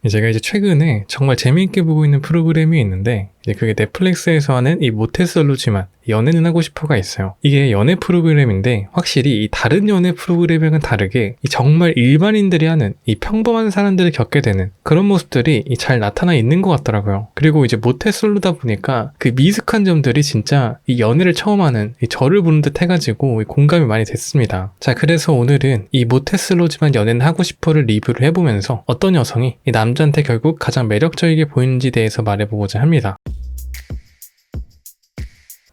제가 이제 최근에 정말 재미있게 보고 있는 프로그램이 있는데 이제 그게 넷플릭스에서 하는 이 모태솔로지만 연애는 하고 싶어가 있어요. 이게 연애 프로그램인데 확실히 이 다른 연애 프로그램과는 다르게 이 정말 일반인들이 하는 이 평범한 사람들이 겪게 되는 그런 모습들이 잘 나타나 있는 것 같더라고요. 그리고 이제 모태솔로다 보니까 그 미숙한 점들이 진짜 이 연애를 처음 하는 이 저를 보는 듯 해가지고 공감이 많이 됐습니다. 자, 그래서 오늘은 이 모태솔로지만 연애는 하고 싶어를 리뷰를 해보면서 어떤 여성이 이 남자한테 결국 가장 매력적이게 보이는지에 대해서 말해보고자 합니다.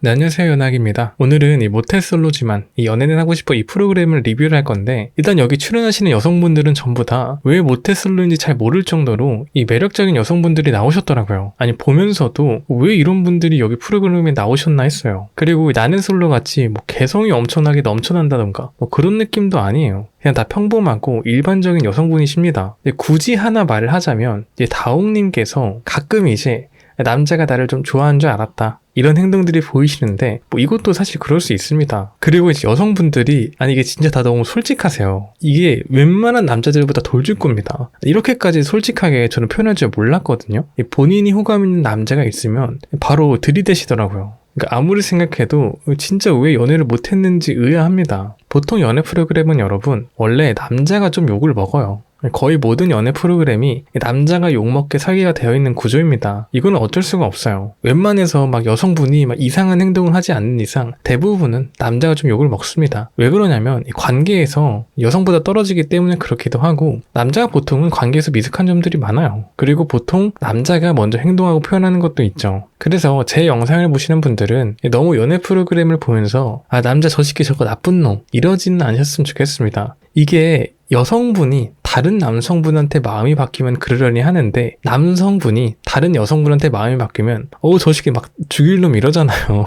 네, 안녕하세요, 연학입니다. 오늘은 이 모태솔로지만 이 연애는 하고 싶어 이 프로그램을 리뷰를 할 건데, 일단 여기 출연하시는 여성분들은 전부 다 왜 모태솔로인지 잘 모를 정도로 이 매력적인 여성분들이 나오셨더라고요. 아니, 보면서도 왜 이런 분들이 여기 프로그램에 나오셨나 했어요. 그리고 나는 솔로 같이 뭐 개성이 엄청나게 넘쳐난다던가 뭐 그런 느낌도 아니에요. 그냥 다 평범하고 일반적인 여성분이십니다. 굳이 하나 말을 하자면 이제 다옥님께서 가끔 이제 남자가 나를 좀 좋아하는 줄 알았다, 이런 행동들이 보이시는데 뭐 이것도 사실 그럴 수 있습니다. 그리고 이제 여성분들이 이게 진짜 다 너무 솔직하세요. 이게 웬만한 남자들보다 돌줄 겁니다. 이렇게까지 솔직하게 저는 표현할 줄 몰랐거든요. 본인이 호감 있는 남자가 있으면 바로 들이대시더라고요. 그러니까 아무리 생각해도 진짜 왜 연애를 못했는지 의아합니다. 보통 연애 프로그램은 여러분 원래 남자가 좀 욕을 먹어요. 거의 모든 연애 프로그램이 남자가 욕먹게 설계가 되어 있는 구조입니다. 이거는 어쩔 수가 없어요. 웬만해서 막 여성분이 막 이상한 행동을 하지 않는 이상 대부분은 남자가 좀 욕을 먹습니다. 왜 그러냐면 이 관계에서 여성보다 떨어지기 때문에 그렇기도 하고, 남자가 보통은 관계에서 미숙한 점들이 많아요. 그리고 보통 남자가 먼저 행동하고 표현하는 것도 있죠. 그래서 제 영상을 보시는 분들은 너무 연애 프로그램을 보면서 남자 저 새끼 저거 나쁜 놈 이러지는 않으셨으면 좋겠습니다. 이게 여성분이 다른 남성분한테 마음이 바뀌면 그러려니 하는데, 남성분이 다른 여성분한테 마음이 바뀌면 저 새끼 막 죽일 놈 이러잖아요.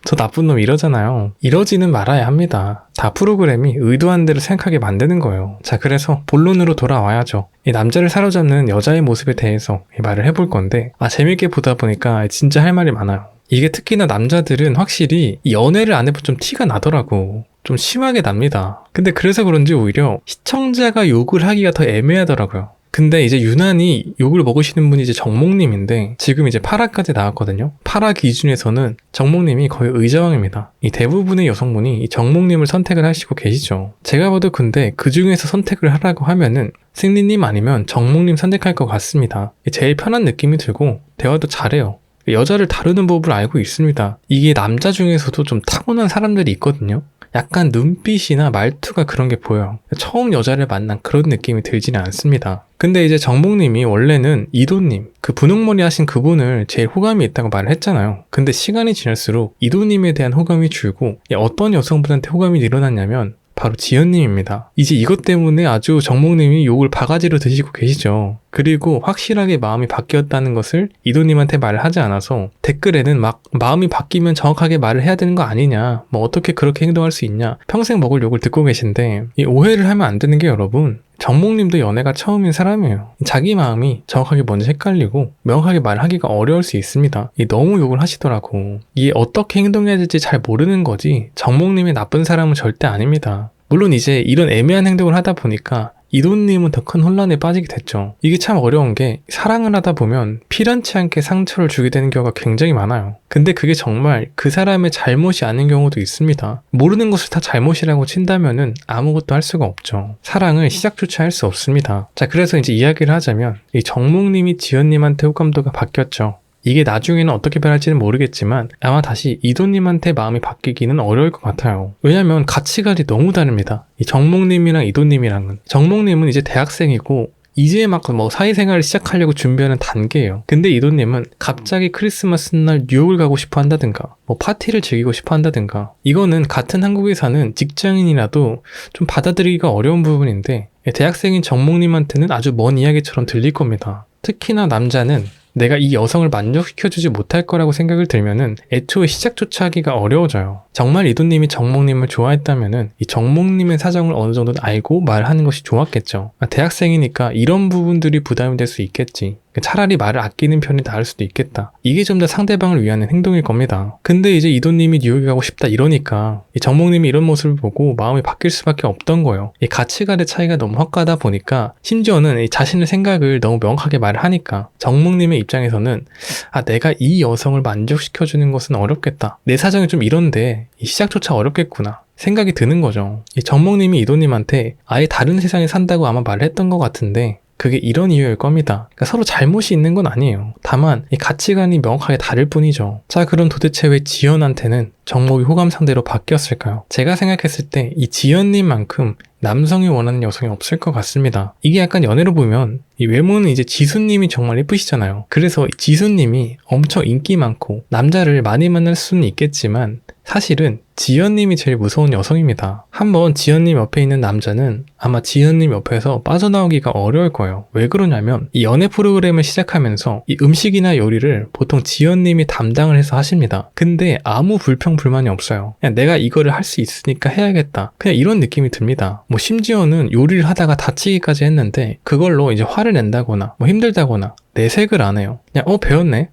저 나쁜 놈 이러잖아요. 이러지는 말아야 합니다. 다 프로그램이 의도한 대로 생각하게 만드는 거예요. 자, 그래서 본론으로 돌아와야죠. 이 남자를 사로잡는 여자의 모습에 대해서 말을 해볼 건데, 재밌게 보다 보니까 진짜 할 말이 많아요. 이게 특히나 남자들은 확실히 연애를 안 해본 좀 티가 나더라고. 좀 심하게 납니다. 근데 그래서 그런지 오히려 시청자가 욕을 하기가 더 애매하더라고요. 근데 이제 유난히 욕을 먹으시는 분이 이제 정목님인데, 지금 이제 8화까지 나왔거든요. 8화 기준에서는 정목님이 거의 의자왕입니다. 이 대부분의 여성분이 이 정목님을 선택을 하시고 계시죠. 제가 봐도 근데 그 중에서 선택을 하라고 하면은 승리님 아니면 정목님 선택할 것 같습니다. 제일 편한 느낌이 들고 대화도 잘해요. 여자를 다루는 법을 알고 있습니다. 이게 남자 중에서도 좀 타고난 사람들이 있거든요. 약간 눈빛이나 말투가 그런 게 보여요. 처음 여자를 만난 그런 느낌이 들지는 않습니다. 근데 이제 정목님이 원래는 이도님, 그 분홍머리 하신 그분을 제일 호감이 있다고 말을 했잖아요. 근데 시간이 지날수록 이도님에 대한 호감이 줄고, 어떤 여성분한테 호감이 늘어났냐면 바로 지연님입니다. 이제 이것 때문에 아주 정목님이 욕을 바가지로 드시고 계시죠. 그리고 확실하게 마음이 바뀌었다는 것을 이도님한테 말을 하지 않아서 댓글에는 막 마음이 바뀌면 정확하게 말을 해야 되는 거 아니냐, 뭐 어떻게 그렇게 행동할 수 있냐, 평생 먹을 욕을 듣고 계신데, 이 오해를 하면 안 되는 게 여러분, 정목님도 연애가 처음인 사람이에요. 자기 마음이 정확하게 먼저 헷갈리고 명확하게 말하기가 어려울 수 있습니다. 너무 욕을 하시더라고. 이게 어떻게 행동해야 될지 잘 모르는 거지 정목님이 나쁜 사람은 절대 아닙니다. 물론 이제 이런 애매한 행동을 하다 보니까 이도님은 더 큰 혼란에 빠지게 됐죠. 이게 참 어려운 게, 사랑을 하다 보면 필연치 않게 상처를 주게 되는 경우가 굉장히 많아요. 근데 그게 정말 그 사람의 잘못이 아닌 경우도 있습니다. 모르는 것을 다 잘못이라고 친다면은 아무것도 할 수가 없죠. 사랑을 시작조차 할 수 없습니다. 자, 그래서 이제 이야기를 하자면 이 정목님이 지연님한테 호감도가 바뀌었죠. 이게 나중에는 어떻게 변할지는 모르겠지만 아마 다시 이도님한테 마음이 바뀌기는 어려울 것 같아요. 왜냐면 가치관이 너무 다릅니다. 이 정목님이랑 이도님이랑은, 정목님은 이제 대학생이고 이제 막 사회생활을 시작하려고 준비하는 단계예요. 근데 이도님은 갑자기 크리스마스 날 뉴욕을 가고 싶어 한다든가 파티를 즐기고 싶어 한다든가, 이거는 같은 한국에 사는 직장인이라도 좀 받아들이기가 어려운 부분인데 대학생인 정목님한테는 아주 먼 이야기처럼 들릴 겁니다. 특히나 남자는 내가 이 여성을 만족시켜주지 못할 거라고 생각을 들면은 애초에 시작조차 하기가 어려워져요. 정말 이도님이 정목님을 좋아했다면은 이 정목님의 사정을 어느 정도 알고 말하는 것이 좋았겠죠. 대학생이니까 이런 부분들이 부담이 될 수 있겠지. 차라리 말을 아끼는 편이 나을 수도 있겠다. 이게 좀 더 상대방을 위하는 행동일 겁니다. 근데 이제 이도님이 뉴욕에 가고 싶다 이러니까 이 정목님이 이런 모습을 보고 마음이 바뀔 수밖에 없던 거예요. 이 가치관의 차이가 너무 확고하다 보니까 심지어는 이 자신의 생각을 너무 명확하게 말을 하니까 정목님의 입장에서는 내가 이 여성을 만족시켜주는 것은 어렵겠다. 내 사정이 좀 이런데 이 시작조차 어렵겠구나. 생각이 드는 거죠. 이 정목님이 이도님한테 아예 다른 세상에 산다고 아마 말을 했던 것 같은데 그게 이런 이유일 겁니다. 그러니까 서로 잘못이 있는 건 아니에요. 다만 이 가치관이 명확하게 다를 뿐이죠. 자, 그럼 도대체 왜 지연한테는 정목이 호감 상대로 바뀌었을까요? 제가 생각했을 때 이 지연님만큼 남성이 원하는 여성이 없을 것 같습니다. 이게 약간 연애로 보면 이 외모는 이제 지수님이 정말 예쁘시잖아요. 그래서 지수님이 엄청 인기 많고 남자를 많이 만날 수는 있겠지만 사실은 지연님이 제일 무서운 여성입니다. 한번 지연님 옆에 있는 남자는 아마 지연님 옆에서 빠져나오기가 어려울 거예요. 왜 그러냐면 이 연애 프로그램을 시작하면서 이 음식이나 요리를 보통 지연님이 담당을 해서 하십니다. 근데 아무 불평불만이 없어요. 그냥 내가 이거를 할 수 있으니까 해야겠다. 그냥 이런 느낌이 듭니다. 뭐 심지어는 요리를 하다가 다치기까지 했는데 그걸로 이제 화를 낸다거나 뭐 힘들다거나 내색을 안 해요. 그냥 배웠네?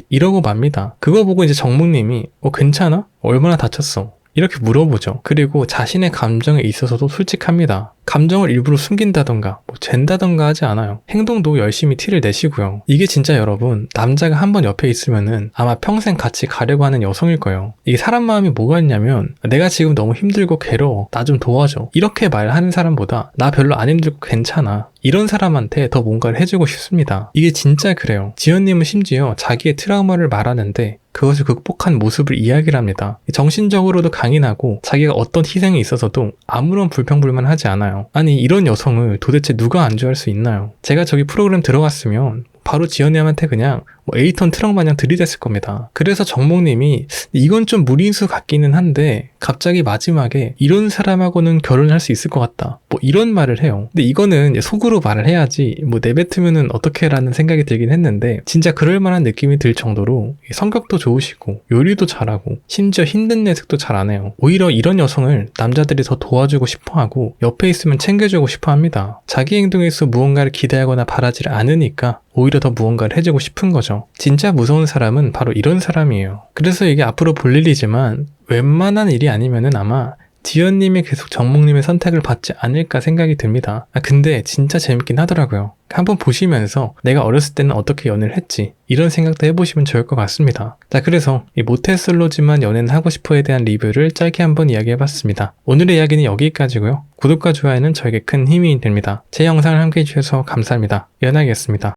이러고 맙니다. 그거 보고 이제 정목님이 괜찮아? 얼마나 다쳤어? 이렇게 물어보죠. 그리고 자신의 감정에 있어서도 솔직합니다. 감정을 일부러 숨긴다던가 잰다던가 하지 않아요. 행동도 열심히 티를 내시고요. 이게 진짜 여러분, 남자가 한번 옆에 있으면은 아마 평생 같이 가려고 하는 여성일 거예요. 이게 사람 마음이 뭐가 있냐면 내가 지금 너무 힘들고 괴로워, 나 좀 도와줘, 이렇게 말하는 사람보다 나 별로 안 힘들고 괜찮아, 이런 사람한테 더 뭔가를 해주고 싶습니다. 이게 진짜 그래요. 지연님은 심지어 자기의 트라우마를 말하는데 그것을 극복한 모습을 이야기를 합니다. 정신적으로도 강인하고 자기가 어떤 희생이 있어서도 아무런 불평불만 하지 않아요. 아니, 이런 여성을 도대체 누가 안주할 수 있나요? 제가 저기 프로그램 들어갔으면 바로 지연님한테 그냥 에이턴 트럭 마냥 들이댔을 겁니다. 그래서 정목님이 이건 좀 무리수 같기는 한데 갑자기 마지막에 이런 사람하고는 결혼할 수 있을 것 같다, 이런 말을 해요. 근데 이거는 속으로 말을 해야지 내뱉으면은 어떡해라는 생각이 들긴 했는데 진짜 그럴 만한 느낌이 들 정도로 성격도 좋으시고 요리도 잘하고 심지어 힘든 내색도 잘 안 해요. 오히려 이런 여성을 남자들이 더 도와주고 싶어하고 옆에 있으면 챙겨주고 싶어합니다. 자기 행동에서 무언가를 기대하거나 바라지 않으니까 오히려 더 무언가를 해주고 싶은 거죠. 진짜 무서운 사람은 바로 이런 사람이에요. 그래서 이게 앞으로 볼 일이지만 웬만한 일이 아니면은 아마 지연님이 계속 정목님의 선택을 받지 않을까 생각이 듭니다. 근데 진짜 재밌긴 하더라고요. 한번 보시면서 내가 어렸을 때는 어떻게 연애를 했지, 이런 생각도 해보시면 좋을 것 같습니다. 자, 그래서 이 모태솔로지만 연애는 하고 싶어에 대한 리뷰를 짧게 한번 이야기해봤습니다. 오늘의 이야기는 여기까지고요. 구독과 좋아요는 저에게 큰 힘이 됩니다. 제 영상을 함께 해주셔서 감사합니다. 연하겠습니다.